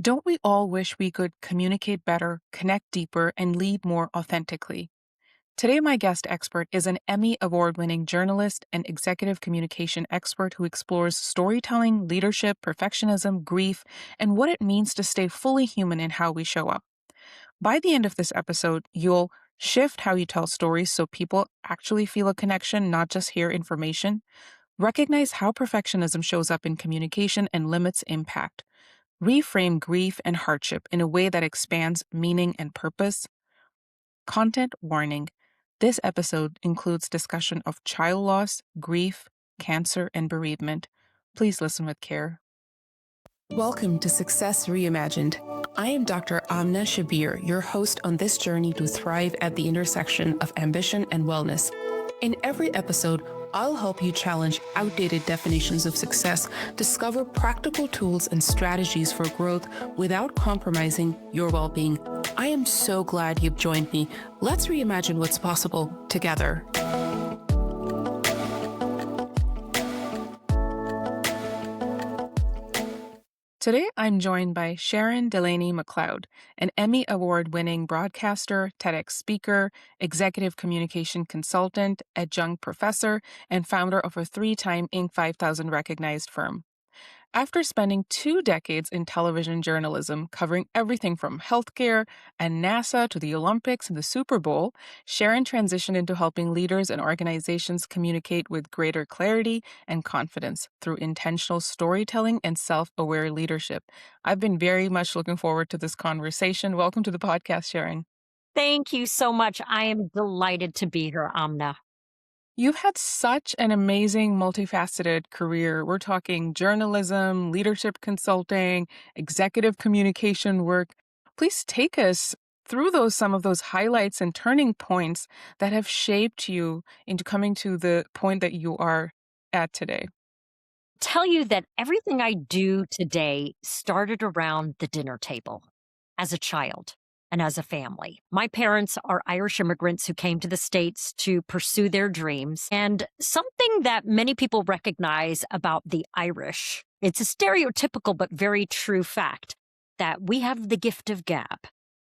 Don't we all wish we could communicate better, connect deeper, and lead more authentically? Today, my guest expert is an Emmy Award-winning journalist and executive communication expert who explores storytelling, leadership, perfectionism, grief, and what it means to stay fully human in how we show up. By the end of this episode, you'll shift how you tell stories so people actually feel a connection, not just hear information. Recognize how perfectionism shows up in communication and limits impact. Reframe grief and hardship in a way that expands meaning and purpose. Content warning. This episode includes discussion of child loss, grief, cancer, and bereavement. Please listen with care. Welcome to Success Reimagined. I am Dr. Amna Shabir, your host on this journey to thrive at the intersection of ambition and wellness. In every episode, I'll help you challenge outdated definitions of success, discover practical tools and strategies for growth without compromising your well-being. I am so glad you've joined me. Let's reimagine what's possible together. Today, I'm joined by Sharon Delaney McCloud, an Emmy Award-winning broadcaster, TEDx speaker, executive communication consultant, adjunct professor, and founder of a 3-time Inc. 5000 recognized firm. After spending 2 decades in television journalism, covering everything from healthcare and NASA to the Olympics and the Super Bowl, Sharon transitioned into helping leaders and organizations communicate with greater clarity and confidence through intentional storytelling and self-aware leadership. I've been very much looking forward to this conversation. Welcome to the podcast, Sharon. Thank you so much. I am delighted to be here, Amna. You've had such an amazing, multifaceted career. We're talking journalism, leadership consulting, executive communication work. Please take us through some of those highlights and turning points that have shaped you into coming to the point that you are at today. Tell you that everything I do today started around the dinner table as a child and as a family. My parents are Irish immigrants who came to the States to pursue their dreams. And something that many people recognize about the Irish, it's a stereotypical but very true fact that we have the gift of gab.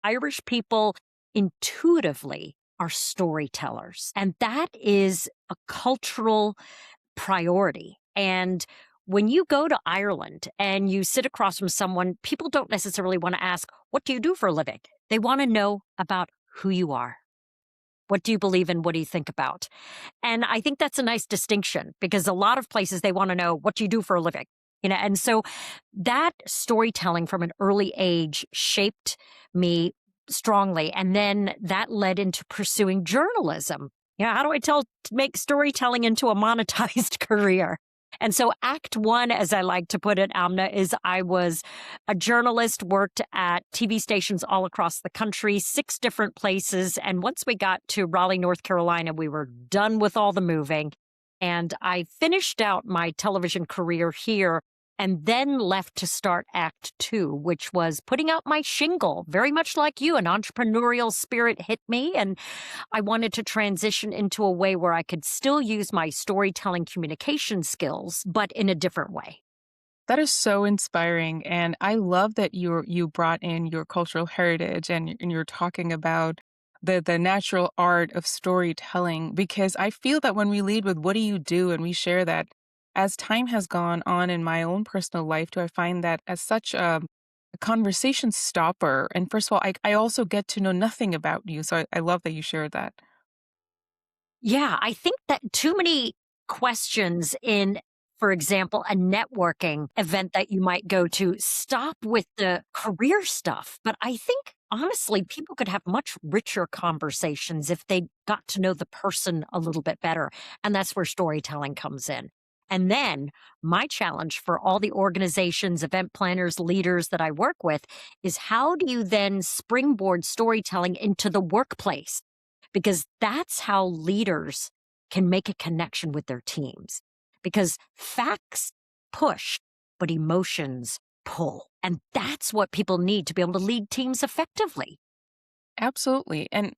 Irish people intuitively are storytellers, and that is a cultural priority. And when you go to Ireland and you sit across from someone, people don't necessarily want to ask, what do you do for a living? They want to know about who you are. What do you believe in? What do you think about? And I think that's a nice distinction because a lot of places they want to know, what do you do for a living? And so that storytelling from an early age shaped me strongly. And then that led into pursuing journalism. How do I make storytelling into a monetized career? And so Act One, as I like to put it, Amna, is I was a journalist, worked at TV stations all across the country, 6 different places. And once we got to Raleigh, North Carolina, we were done with all the moving. And I finished out my television career here and then left to start Act Two, which was putting out my shingle. Very much like you, an entrepreneurial spirit hit me, and I wanted to transition into a way where I could still use my storytelling communication skills, but in a different way. That is so inspiring, and I love that you brought in your cultural heritage and you're talking about the natural art of storytelling, because I feel that when we lead with what do you do and we share that, as time has gone on in my own personal life, do I find that as such a conversation stopper. And first of all, I also get to know nothing about you. So I love that you shared that. Yeah, I think that too many questions in, for example, a networking event that you might go to stop with the career stuff. But I think, honestly, people could have much richer conversations if they got to know the person a little bit better. And that's where storytelling comes in. And then my challenge for all the organizations, event planners, leaders that I work with is how do you then springboard storytelling into the workplace? Because that's how leaders can make a connection with their teams. Because facts push, but emotions pull. And that's what people need to be able to lead teams effectively. Absolutely. And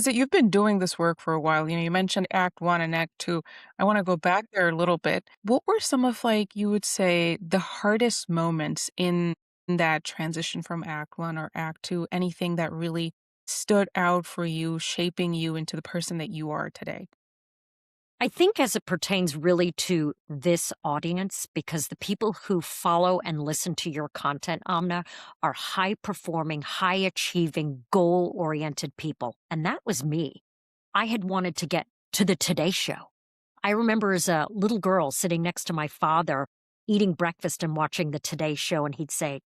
you've been doing this work for a while, you mentioned Act One and Act Two. I want to go back there a little bit. What were some of, you would say, the hardest moments in that transition from act one or act two, anything that really stood out for you, shaping you into the person that you are today? I think as it pertains really to this audience, because the people who follow and listen to your content, Amna, are high performing, high achieving, goal oriented people. And that was me. I had wanted to get to the Today Show. I remember as a little girl sitting next to my father, eating breakfast and watching the Today Show, and he'd say,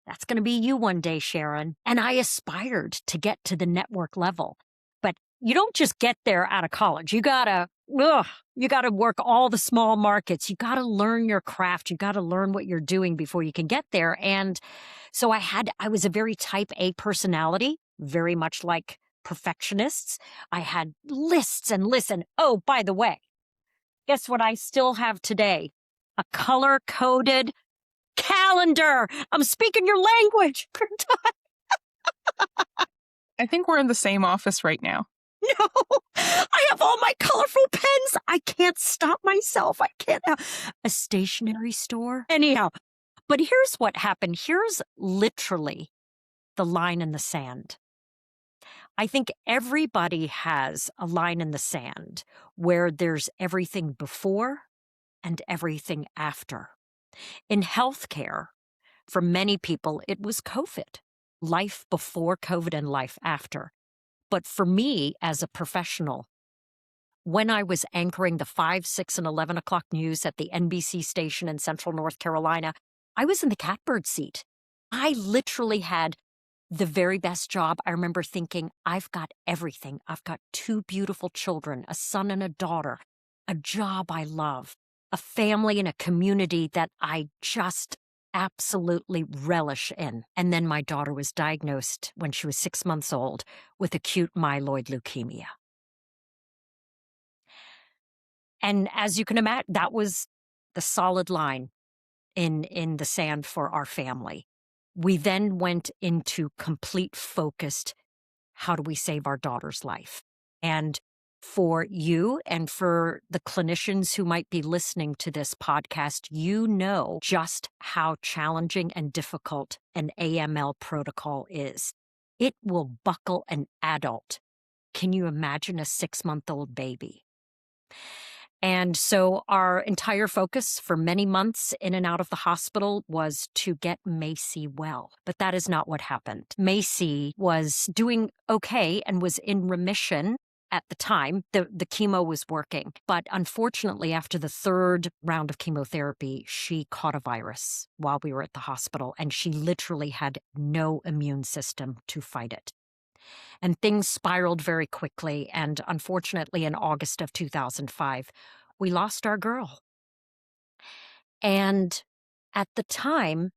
"That's going to be you one day, Sharon." And I aspired to get to the network level. But you don't just get there out of college. You gotta work all the small markets. You gotta learn your craft. You gotta learn what you're doing before you can get there. And so I was a very type A personality, very much like perfectionists. I had lists and lists. And oh, by the way, guess what I still have today? A color coded calendar. I'm speaking your language. I think we're in the same office right now. No, I have all my colorful pens. I can't stop myself. I can't have a stationery store. Anyhow, but here's what happened. Here's literally the line in the sand. I think everybody has a line in the sand where there's everything before and everything after. In healthcare, for many people, it was COVID, life before COVID and life after. But for me as a professional, when I was anchoring the 5, 6, and 11 o'clock news at the NBC station in Central North Carolina, I was in the catbird seat. I literally had the very best job. I remember thinking, I've got everything. I've got 2 beautiful children, a son and a daughter, a job I love, a family and a community that I just absolutely relish in. And then my daughter was diagnosed when she was 6 months old with acute myeloid leukemia. And as you can imagine, that was the solid line in the sand for our family. We then went into complete focused, how do we save our daughter's life? And for you and for the clinicians who might be listening to this podcast, you know just how challenging and difficult an AML protocol is. It will buckle an adult. Can you imagine a 6-month-old baby? And so our entire focus for many months in and out of the hospital was to get Macie well. But that is not what happened. Macie was doing okay and was in remission at the time. The chemo was working. But unfortunately, after the 3rd round of chemotherapy, she caught a virus while we were at the hospital, and she literally had no immune system to fight it. And things spiraled very quickly. And unfortunately, in August of 2005, we lost our girl. And at the time,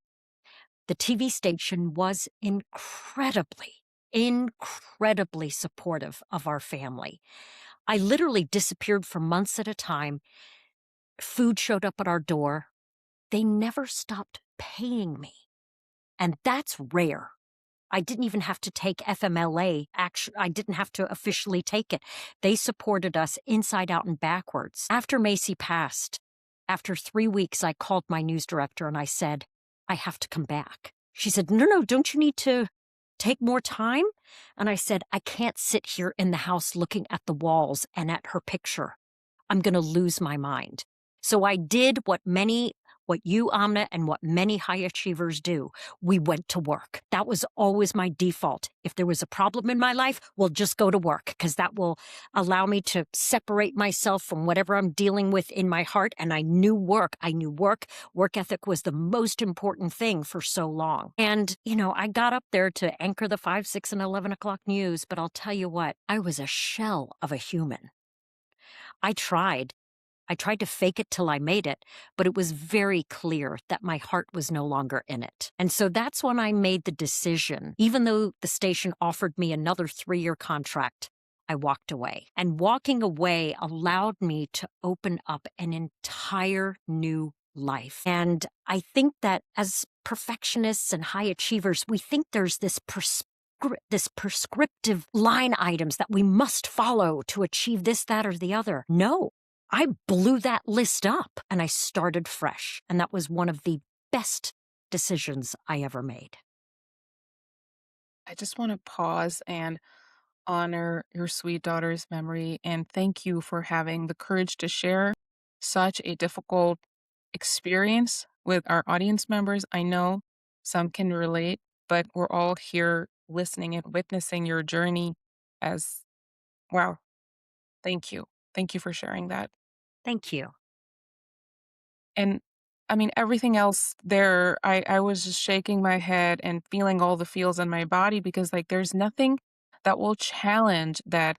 the TV station was incredibly supportive of our family. I literally disappeared for months at a time. Food showed up at our door. They never stopped paying me. And that's rare. I didn't even have to take FMLA. Actually, I didn't have to officially take it. They supported us inside out and backwards. After Macie passed, after 3 weeks, I called my news director and I said, I have to come back. She said, no, don't you need to take more time? And I said, I can't sit here in the house looking at the walls and at her picture. I'm going to lose my mind. So I did what you, Amna, and what many high achievers do. We went to work. That was always my default. If there was a problem in my life, we'll just go to work, because that will allow me to separate myself from whatever I'm dealing with in my heart. And I knew work. Work ethic was the most important thing for so long. And, I got up there to anchor the 5, 6, and 11 o'clock news, but I'll tell you what, I was a shell of a human. I tried to fake it till I made it, but it was very clear that my heart was no longer in it. And so that's when I made the decision. Even though the station offered me another 3-year contract, I walked away. And walking away allowed me to open up an entire new life. And I think that as perfectionists and high achievers, we think there's this prescriptive line items that we must follow to achieve this, that, or the other. No. I blew that list up and I started fresh. And that was one of the best decisions I ever made. I just want to pause and honor your sweet daughter's memory and thank you for having the courage to share such a difficult experience with our audience members. I know some can relate, but we're all here listening and witnessing your journey as wow, thank you. Thank you for sharing that. Thank you. And I mean, everything else there, I was just shaking my head and feeling all the feels in my body because, like, there's nothing that will challenge that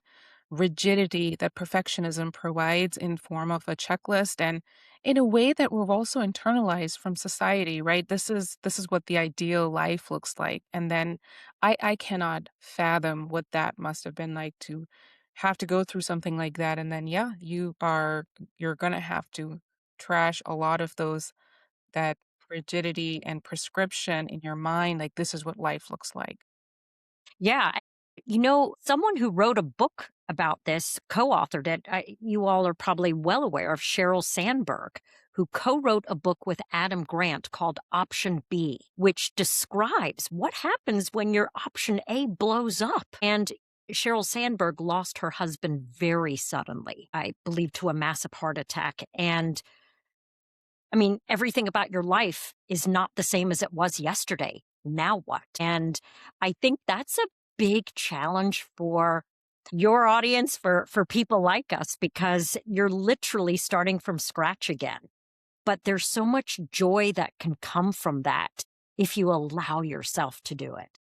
rigidity that perfectionism provides in form of a checklist and in a way that we've also internalized from society, right? This is what the ideal life looks like. And then I cannot fathom what that must have been like to have to go through something like that. And then yeah, you're gonna have to trash a lot of those that rigidity and prescription in your mind, like, this is what life looks like. Yeah. Someone who wrote a book about this, co authored it, you all are probably well aware of Sheryl Sandberg, who co wrote a book with Adam Grant called Option B, which describes what happens when your option A blows up. And Sheryl Sandberg lost her husband very suddenly, I believe to a massive heart attack. And I mean, everything about your life is not the same as it was yesterday. Now what? And I think that's a big challenge for your audience, for people like us, because you're literally starting from scratch again. But there's so much joy that can come from that if you allow yourself to do it.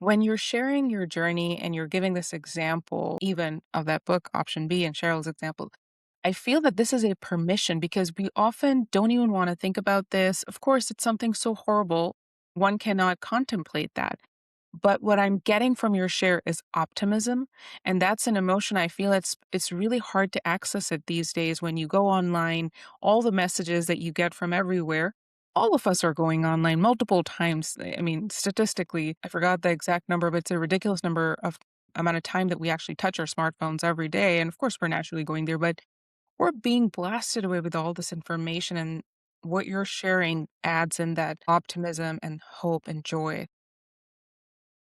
When you're sharing your journey and you're giving this example, even of that book, Option B, and Cheryl's example, I feel that this is a permission because we often don't even want to think about this. Of course, it's something so horrible, one cannot contemplate that. But what I'm getting from your share is optimism, and that's an emotion I feel it's really hard to access it these days when you go online, all the messages that you get from everywhere. All of us are going online multiple times. I mean, statistically, I forgot the exact number, but it's a ridiculous number of amount of time that we actually touch our smartphones every day. And of course, we're naturally going there, but we're being blasted away with all this information. And what you're sharing adds in that optimism and hope and joy.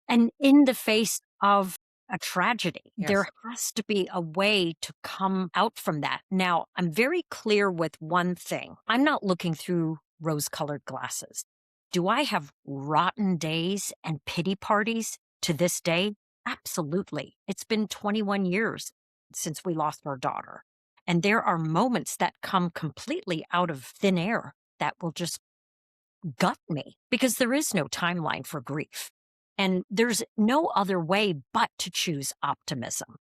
And in the face of a tragedy, there Yes. has to be a way to come out from that. Now, I'm very clear with one thing. I'm not looking through rose colored glasses. Do I have rotten days and pity parties to this day? Absolutely. It's been 21 years since we lost our daughter. And there are moments that come completely out of thin air that will just gut me because there is no timeline for grief. And there's no other way but to choose optimism.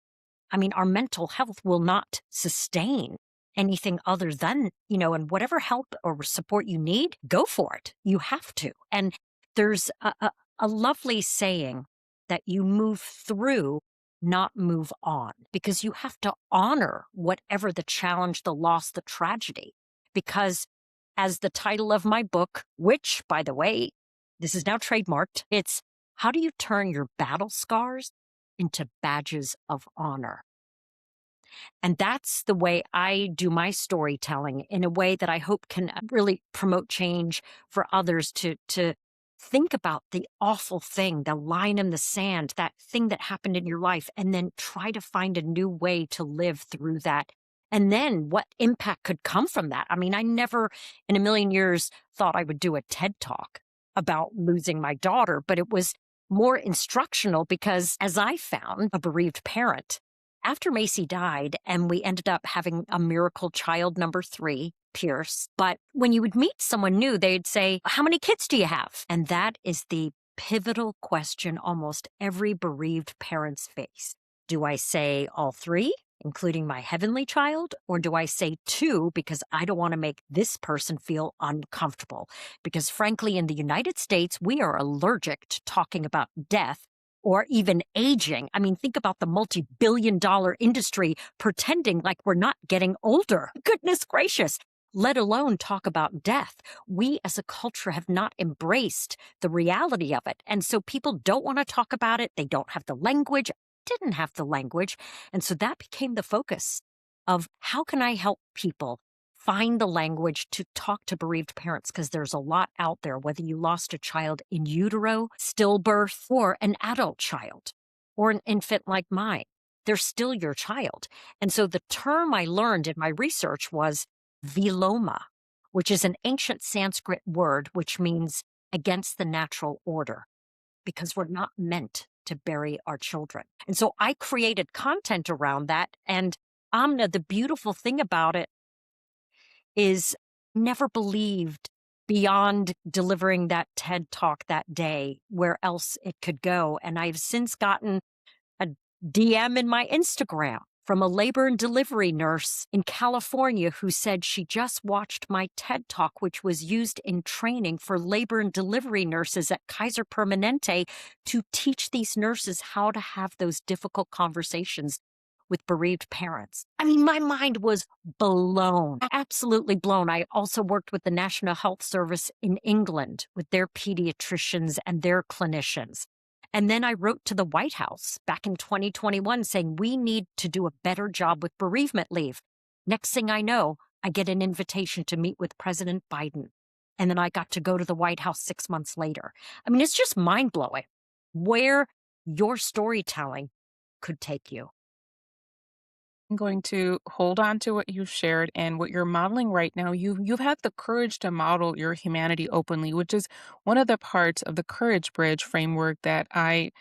I mean, our mental health will not sustain anything other than, and whatever help or support you need, go for it. You have to. And there's a lovely saying that you move through, not move on, because you have to honor whatever the challenge, the loss, the tragedy. Because as the title of my book, which, by the way, this is now trademarked, it's How Do You Turn Your Battle Scars into Badges of Honor? And that's the way I do my storytelling in a way that I hope can really promote change for others to think about the awful thing, the line in the sand, that thing that happened in your life, and then try to find a new way to live through that. And then what impact could come from that? I mean, I never in a million years thought I would do a TED talk about losing my daughter, but it was more instructional because as I found a bereaved parent, after Macie died and we ended up having a miracle child number 3, Pierce, but when you would meet someone new, they'd say, "How many kids do you have?" And that is the pivotal question almost every bereaved parents face. Do I say all 3, including my heavenly child, or do I say 2 because I don't want to make this person feel uncomfortable? Because frankly, in the United States, we are allergic to talking about death or even aging. I mean, think about the multi-billion-dollar industry pretending like we're not getting older. Goodness gracious. Let alone talk about death. We as a culture have not embraced the reality of it. And so people don't want to talk about it. They don't have the language, didn't have the language. And so that became the focus of how can I help people find the language to talk to bereaved parents because there's a lot out there, whether you lost a child in utero, stillbirth, or an adult child, or an infant like mine. They're still your child. And so the term I learned in my research was viloma, which is an ancient Sanskrit word which means against the natural order, because we're not meant to bury our children. And so I created content around that. And Amna, the beautiful thing about it is never believed beyond delivering that TED talk that day where else it could go. And I've since gotten a DM in my Instagram from a labor and delivery nurse in California who said she just watched my TED talk, which was used in training for labor and delivery nurses at Kaiser Permanente to teach these nurses how to have those difficult conversations with bereaved parents. I mean, my mind was blown, absolutely blown. I also worked with the National Health Service in England with their pediatricians and their clinicians. And then I wrote to the White House back in 2021 saying, we need to do a better job with bereavement leave. Next thing I know, I get an invitation to meet with President Biden. And then I got to go to the White House 6 months later. I mean, it's just mind blowing where your storytelling could take you. I'm going to hold on to what you've shared and what you're modeling right now. You've had the courage to model your humanity openly, which is one of the parts of the Courage Bridge framework that I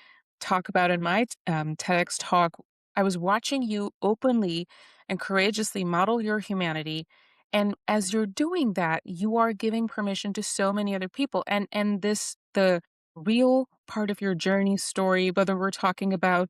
talk about in my TEDx talk. I was watching you openly and courageously model your humanity, and as you're doing that, you are giving permission to so many other people. And this the real part of your journey story, whether we're talking about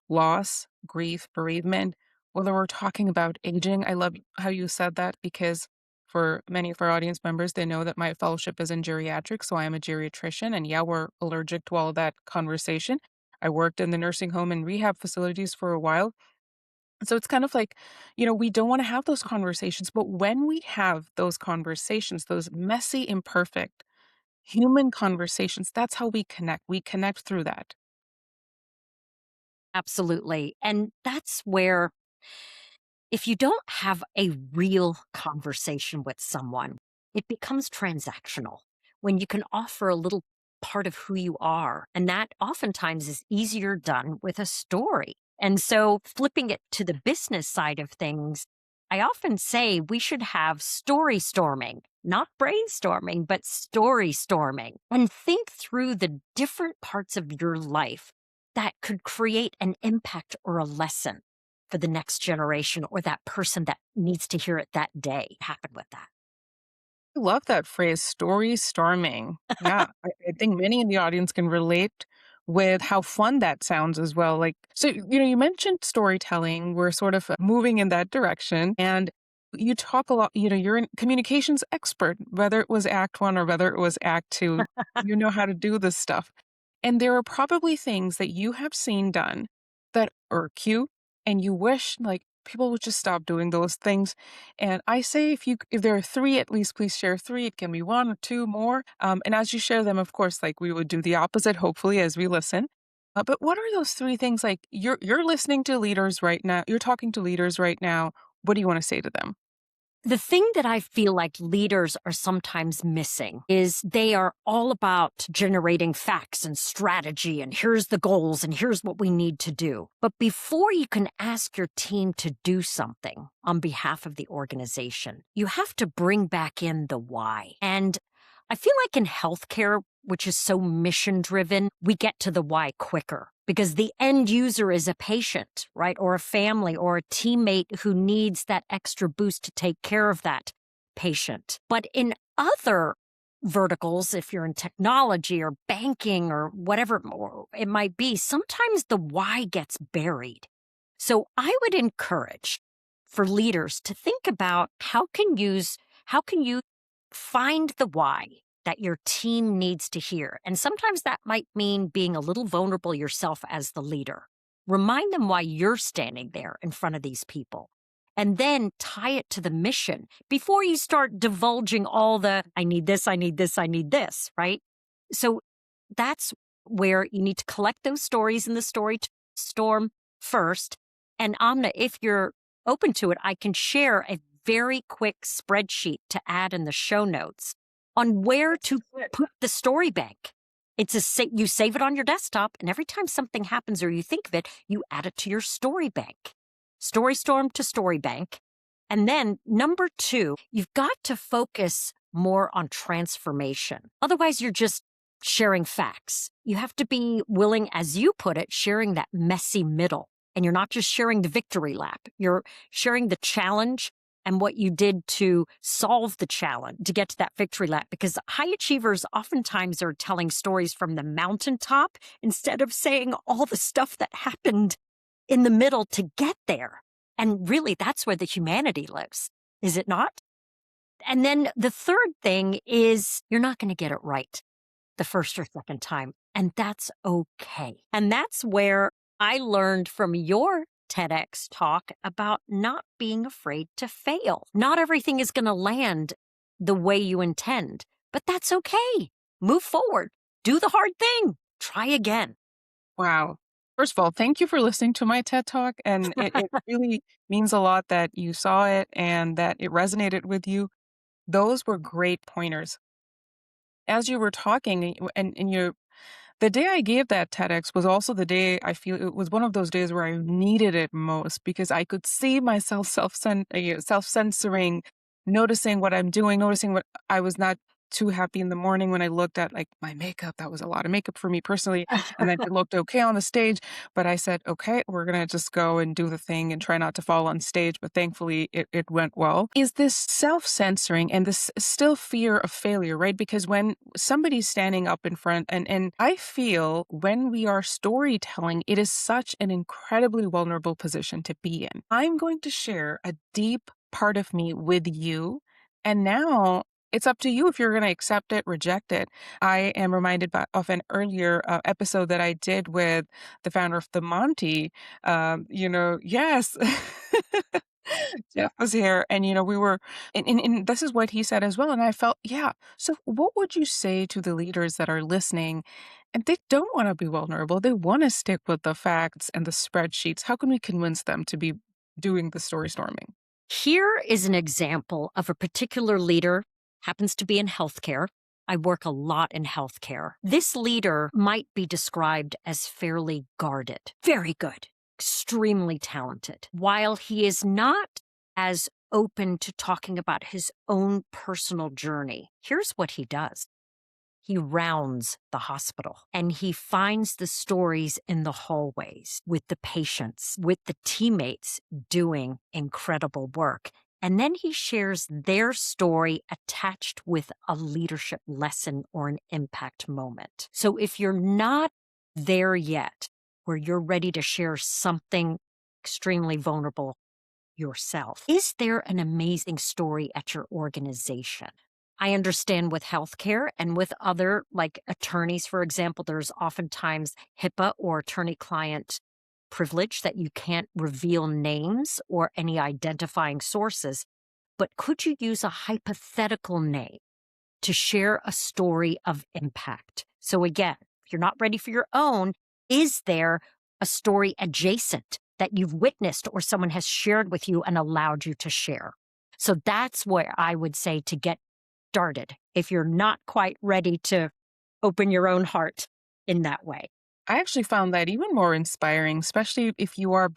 loss, grief, bereavement, whether we're talking about aging. I love how you said that because for many of our audience members, they know that my fellowship is in geriatrics, so I am a geriatrician. And yeah, we're allergic to all that conversation. I worked in the nursing home and rehab facilities for a while. So it's kind of like, we don't want to have those conversations. But when we have those conversations, those messy, imperfect human conversations, that's how we connect. We connect through that. Absolutely. And that's where if you don't have a real conversation with someone, it becomes transactional when you can offer a little part of who you are. And that oftentimes is easier done with a story. And so, flipping it to the business side of things, I often say we should have story storming, not brainstorming, but story storming, and think through the different parts of your life that could create an impact or a lesson for the next generation or that person that needs to hear it that day. Happen with that. I love that phrase, story storming. Yeah, I think many in the audience can relate with how fun that sounds as well. Like, so, you mentioned storytelling. We're sort of moving in that direction. And you talk a lot, you're a communications expert, whether it was Act One or whether it was Act Two, you know how to do this stuff. And there are probably things that you have seen done that irk you, and you wish like people would just stop doing those things. And I say if there are three, at least please share three. It can be one or two more. And as you share them, of course, like we would do the opposite, hopefully, as we listen. But what are those three things? Like you're listening to leaders right now. You're talking to leaders right now. What do you want to say to them? The thing that I feel like leaders are sometimes missing is they are all about generating facts and strategy, and here's the goals, and here's what we need to do. But before you can ask your team to do something on behalf of the organization, you have to bring back in the why. And I feel like in healthcare, which is so mission driven, we get to the why quicker because the end user is a patient, right? Or a family or a teammate who needs that extra boost to take care of that patient. But in other verticals, if you're in technology or banking or whatever it might be, sometimes the why gets buried. So I would encourage for leaders to think about how can you find the why that your team needs to hear. And sometimes that might mean being a little vulnerable yourself as the leader. Remind them why you're standing there in front of these people. And then tie it to the mission before you start divulging all the, I need this, I need this, I need this, right? So that's where you need to collect those stories in the story storm first. And Amna, if you're open to it, I can share a very quick spreadsheet to add in the show notes on where to put the story bank. You save it on your desktop, and every time something happens or you think of it, you add it to your story bank. Story storm to story bank. And then number 2, you've got to focus more on transformation. Otherwise, you're just sharing facts. You have to be willing, as you put it, sharing that messy middle. And you're not just sharing the victory lap. You're sharing the challenge and what you did to solve the challenge to get to that victory lap. Because high achievers oftentimes are telling stories from the mountaintop instead of saying all the stuff that happened in the middle to get there. And really, that's where the humanity lives, is it not? And then the third thing is you're not going to get it right the first or second time, and that's okay. And that's where I learned from your TEDx talk about not being afraid to fail. Not everything is going to land the way you intend, but that's okay. Move forward. Do the hard thing. Try again. Wow. First of all, thank you for listening to my TED Talk. And it really means a lot that you saw it and that it resonated with you. Those were great pointers. As you were talking, and you the day I gave that TEDx was also the day I feel it was one of those days where I needed it most because I could see myself self-censoring, noticing what I'm doing, noticing what I was not too happy in the morning when I looked at like my makeup. That was a lot of makeup for me personally. And then it looked okay on the stage. But I said, okay, we're going to just go and do the thing and try not to fall on stage. But thankfully it went well. Is this self-censoring and this still fear of failure, right? Because when somebody's standing up in front, and I feel when we are storytelling, it is such an incredibly vulnerable position to be in. I'm going to share a deep part of me with you. And now it's up to you if you're going to accept it, reject it. I am reminded of an earlier episode that I did with the founder of the Monty. Yes. Jeff was here, and we were, and this is what he said as well. And I felt, yeah. So, what would you say to the leaders that are listening and they don't want to be vulnerable? They want to stick with the facts and the spreadsheets. How can we convince them to be doing the story storming? Here is an example of a particular leader, happens to be in healthcare. I work a lot in healthcare. This leader might be described as fairly guarded, very good, extremely talented. While he is not as open to talking about his own personal journey, here's what he does. He rounds the hospital and he finds the stories in the hallways with the patients, with the teammates doing incredible work. And then he shares their story attached with a leadership lesson or an impact moment. So if you're not there yet, where you're ready to share something extremely vulnerable yourself, is there an amazing story at your organization? I understand with healthcare and with other, like attorneys, for example, there's oftentimes HIPAA or attorney-client privilege that you can't reveal names or any identifying sources. But could you use a hypothetical name to share a story of impact? So again, if you're not ready for your own, is there a story adjacent that you've witnessed or someone has shared with you and allowed you to share? So that's where I would say to get started if you're not quite ready to open your own heart in that way. I actually found that even more inspiring, especially if you are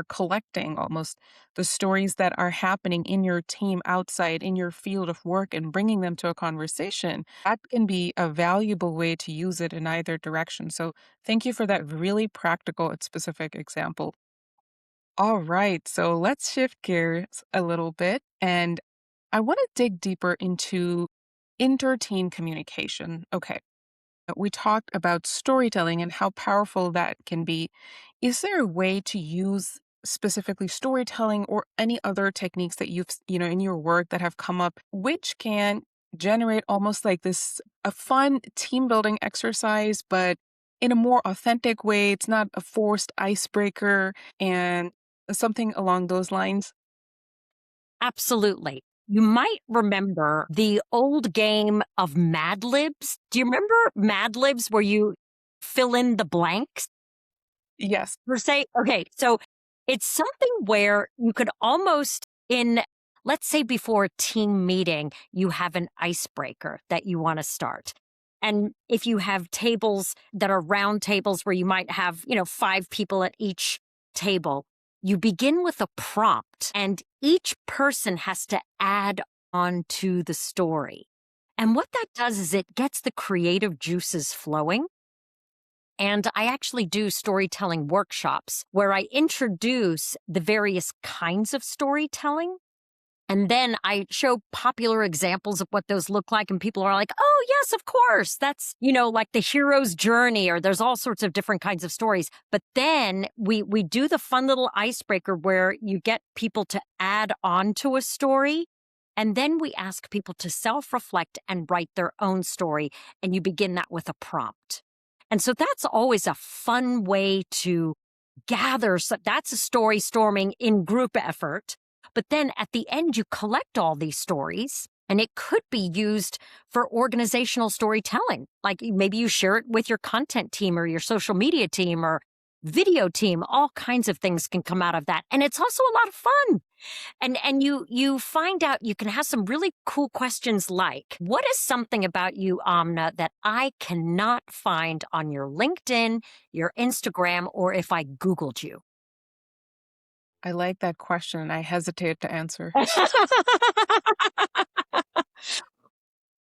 collecting almost the stories that are happening in your team outside in your field of work and bringing them to a conversation. That can be a valuable way to use it in either direction. So thank you for that really practical and specific example. All right, so let's shift gears a little bit. And I want to dig deeper into inter-team communication. Okay. We talked about storytelling and how powerful that can be. Is there a way to use specifically storytelling or any other techniques that in your work that have come up, which can generate almost like a fun team building exercise, but in a more authentic way? It's not a forced icebreaker and something along those lines. Absolutely. You might remember the old game of Mad Libs. Do you remember Mad Libs where you fill in the blanks? Yes. Per se? Okay, so it's something where you could almost, in Let's say before a team meeting, you have an icebreaker that you want to start. And if you have tables that are round tables where you might have, 5 people at each table, you begin with a prompt and each person has to add on to the story. And what that does is it gets the creative juices flowing. And I actually do storytelling workshops where I introduce the various kinds of storytelling. And then I show popular examples of what those look like. And people are like, oh, yes, of course. That's, like the hero's journey, or there's all sorts of different kinds of stories. But then we do the fun little icebreaker where you get people to add on to a story. And then we ask people to self-reflect and write their own story. And you begin that with a prompt. And so that's always a fun way to gather. So that's a story storming in group effort. But then at the end, you collect all these stories, and it could be used for organizational storytelling. Like maybe you share it with your content team or your social media team or video team. All kinds of things can come out of that. And it's also a lot of fun. And you find out you can have some really cool questions like, what is something about you, Amna, that I cannot find on your LinkedIn, your Instagram, or if I Googled you? I like that question and I hesitate to answer.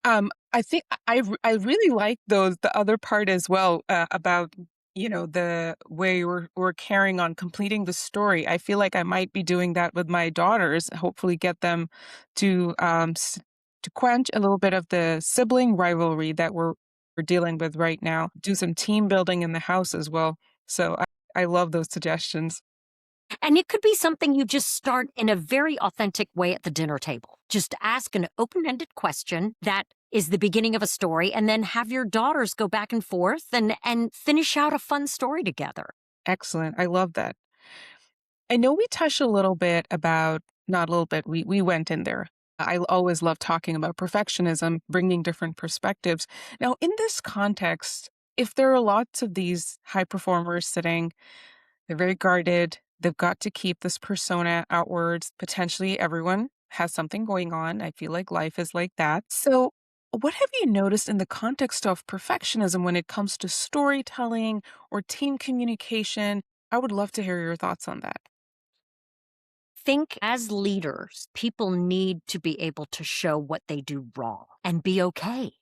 I think I really like the other part as well, about, the way we're carrying on completing the story. I feel like I might be doing that with my daughters, hopefully get them to, to quench a little bit of the sibling rivalry that we're dealing with right now, do some team building in the house as well. So I love those suggestions. And it could be something you just start in a very authentic way at the dinner table. Just ask an open ended question that is the beginning of a story, and then have your daughters go back and forth and finish out a fun story together. Excellent. I love that. I know we touched a little bit about, not a little bit, we went in there. I always love talking about perfectionism, bringing different perspectives. Now, in this context, if there are lots of these high performers sitting, they're very guarded, they've got to keep this persona outwards. Potentially everyone has something going on. I feel like life is like that. So, what have you noticed in the context of perfectionism when it comes to storytelling or team communication? I would love to hear your thoughts on that. Think as leaders, people need to be able to show what they do wrong and be okay.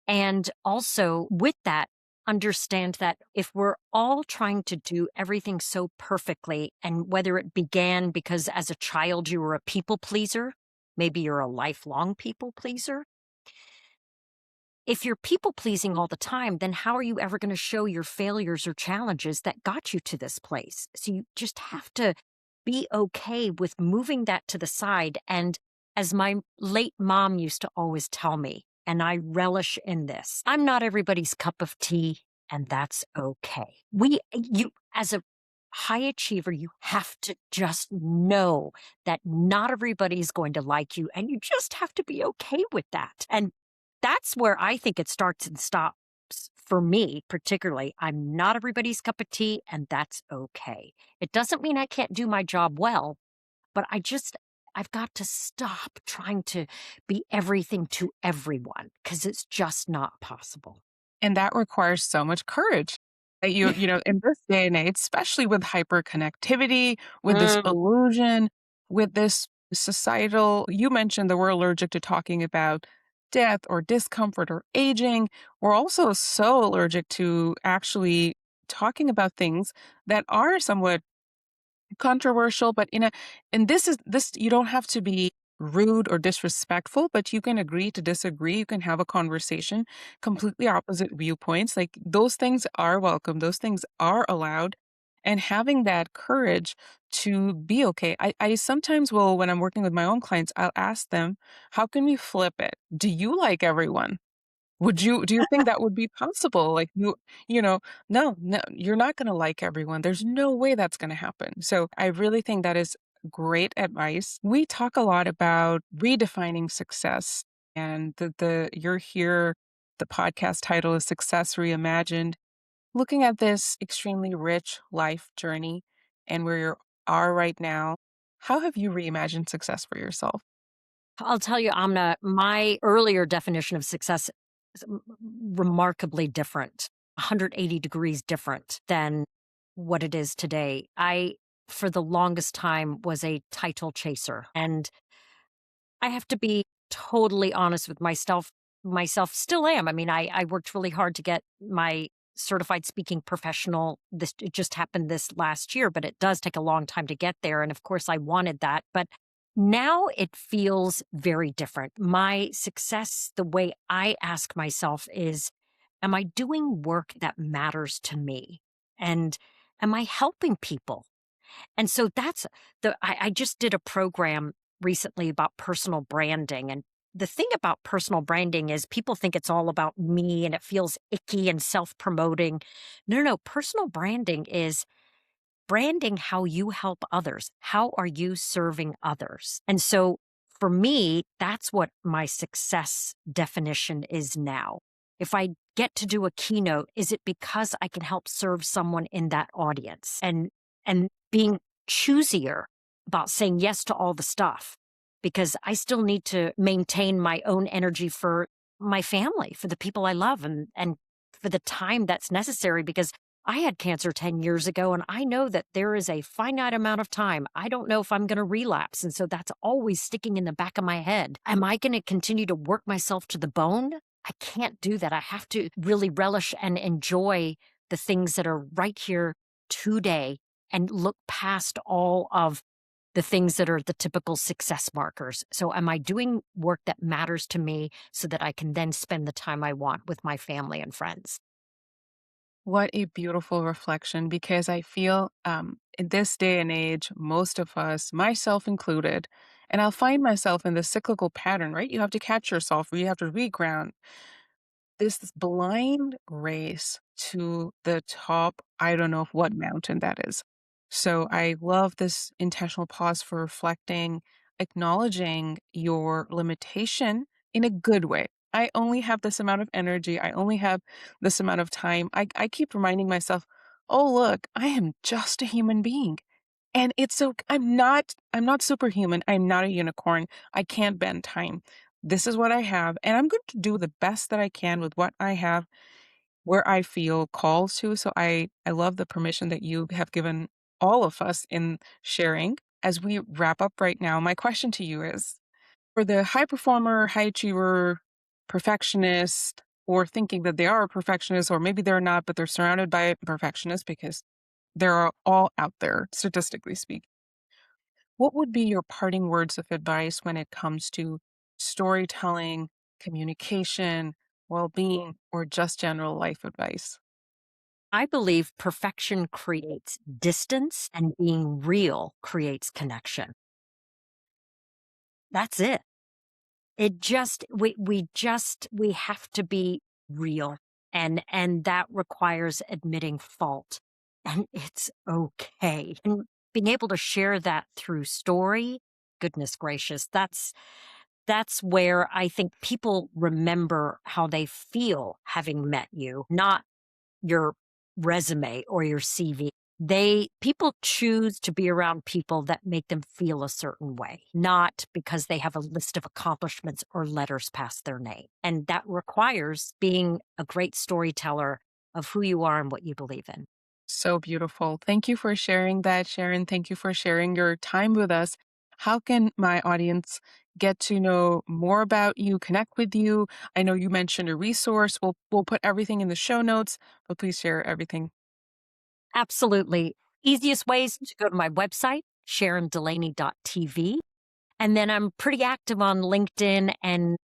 And also, with that, understand that if we're all trying to do everything so perfectly, and whether it began because as a child you were a people pleaser, maybe you're a lifelong people pleaser. If you're people pleasing all the time, then how are you ever going to show your failures or challenges that got you to this place? So you just have to be okay with moving that to the side. And as my late mom used to always tell me, and I relish in this, I'm not everybody's cup of tea, and that's okay. As a high achiever, you have to just know that not everybody's going to like you, and you just have to be okay with that. And that's where I think it starts and stops for me, particularly. I'm not everybody's cup of tea, and that's okay. It doesn't mean I can't do my job well, but I've got to stop trying to be everything to everyone because it's just not possible. And that requires so much courage. That in this day and age, especially with hyperconnectivity, with this Mm. illusion, with this societal, you mentioned that we're allergic to talking about death or discomfort or aging. We're also so allergic to actually talking about things that are somewhat controversial, but and this, you don't have to be rude or disrespectful, but you can agree to disagree. You can have a conversation, completely opposite viewpoints. Like those things are welcome, those things are allowed. And having that courage to be okay. I sometimes will, when I'm working with my own clients, I'll ask them, how can we flip it? Do you like everyone? Do you think that would be possible? Like, you know, no, you're not gonna like everyone. There's no way that's gonna happen. So I really think that is great advice. We talk a lot about redefining success, and you're here, the podcast title is Success Reimagined, looking at this extremely rich life journey and where you are right now. How have you reimagined success for yourself? I'll tell you, Amna, my earlier definition of success is remarkably different, 180 degrees different than what it is today. I, for the longest time, was a title chaser. And I have to be totally honest with myself still am. I mean, I worked really hard to get my certified speaking professional. This it just happened this last year, but it does take a long time to get there. And of course I wanted that. But now it feels very different. My success, the way I ask myself is, am I doing work that matters to me? And am I helping people? And so that's I just did a program recently about personal branding. And the thing about personal branding is people think it's all about me and it feels icky and self promoting. No, no, no. Personal branding is branding how you help others. How are you serving others? And so for me, that's what my success definition is now. If I get to do a keynote, is it because I can help serve someone in that audience and being choosier about saying yes to all the stuff because I still need to maintain my own energy for my family, for the people I love and for the time that's necessary because I had cancer 10 years ago, and I know that there is a finite amount of time. I don't know if I'm going to relapse. And so that's always sticking in the back of my head. Am I going to continue to work myself to the bone? I can't do that. I have to really relish and enjoy the things that are right here today and look past all of the things that are the typical success markers. So, am I doing work that matters to me so that I can then spend the time I want with my family and friends? What a beautiful reflection because I feel in this day and age, most of us, myself included, and I'll find myself in this cyclical pattern, right? You have to catch yourself, or you have to reground this blind race to the top, I don't know what mountain that is. So I love this intentional pause for reflecting, acknowledging your limitation in a good way. I only have this amount of energy. I only have this amount of time. I keep reminding myself, oh, look, I am just a human being. And it's so I'm not superhuman. I'm not a unicorn. I can't bend time. This is what I have, and I'm going to do the best that I can with what I have where I feel calls to. So I love the permission that you have given all of us in sharing. As we wrap up right now, my question to you is for the high performer, high achiever, perfectionist, or thinking that they are a perfectionist, or maybe they're not, but they're surrounded by perfectionists because they're all out there, statistically speaking. What would be your parting words of advice when it comes to storytelling, communication, well being, or just general life advice? I believe perfection creates distance and being real creates connection. That's it. It just we have to be real and that requires admitting fault and it's okay. And being able to share that through story, goodness gracious, that's where I think people remember how they feel having met you, not your resume or your CV. People choose to be around people that make them feel a certain way, not because they have a list of accomplishments or letters past their name. And that requires being a great storyteller of who you are and what you believe in. So beautiful. Thank you for sharing that, Sharon. Thank you for sharing your time with us. How can my audience get to know more about you, connect with you? I know you mentioned a resource. We'll put everything in the show notes, but please share everything. Absolutely. Easiest ways to go to my website, sharondelaney.tv. And then I'm pretty active on LinkedIn and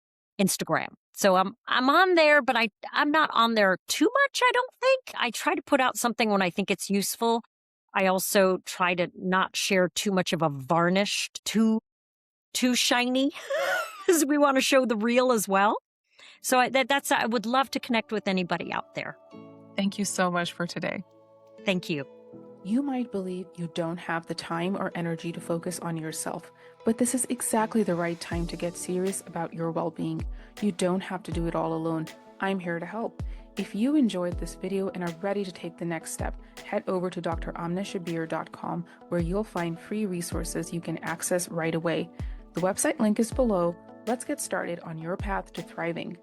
Instagram. So I'm on there, but I'm not on there too much, I don't think. I try to put out something when I think it's useful. I also try to not share too much of a varnished, too shiny, because we want to show the real as well. So I would love to connect with anybody out there. Thank you so much for today. Thank you. You might believe you don't have the time or energy to focus on yourself, but this is exactly the right time to get serious about your well being. You don't have to do it all alone. I'm here to help. If you enjoyed this video and are ready to take the next step, head over to dramnashabir.com where you'll find free resources you can access right away. The website link is below. Let's get started on your path to thriving.